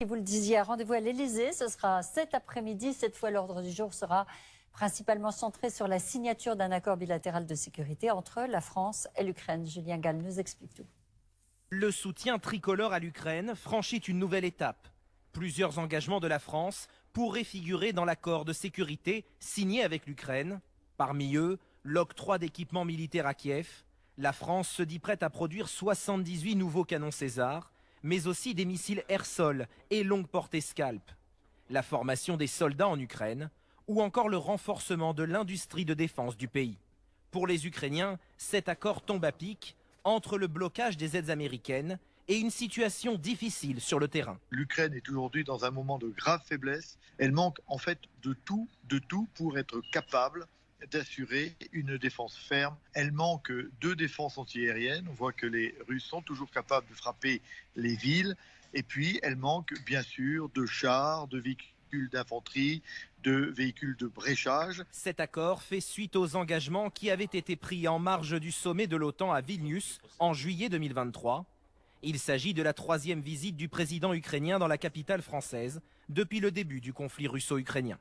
Et vous le disiez, rendez-vous à l'Élysée, ce sera cet après-midi. Cette fois, l'ordre du jour sera principalement centré sur la signature d'un accord bilatéral de sécurité entre la France et l'Ukraine. Julien Gall nous explique tout. Le soutien tricolore à l'Ukraine franchit une nouvelle étape. Plusieurs engagements de la France pourraient figurer dans l'accord de sécurité signé avec l'Ukraine. Parmi eux, l'octroi d'équipements militaires à Kiev. La France se dit prête à produire 78 nouveaux canons César, mais aussi des missiles air-sol et longue portée Scalp. La formation des soldats en Ukraine ou encore le renforcement de l'industrie de défense du pays. Pour les Ukrainiens, cet accord tombe à pic entre le blocage des aides américaines et une situation difficile sur le terrain. L'Ukraine est aujourd'hui dans un moment de grave faiblesse. Elle manque en fait de tout pour être capable d'assurer une défense ferme. Elle manque de défense antiaérienne. On voit que les Russes sont toujours capables de frapper les villes. Et puis, elle manque bien sûr de chars, de véhicules d'infanterie, de véhicules de bréchage. Cet accord fait suite aux engagements qui avaient été pris en marge du sommet de l'OTAN à Vilnius en juillet 2023. Il s'agit de la 3e visite du président ukrainien dans la capitale française depuis le début du conflit russo-ukrainien.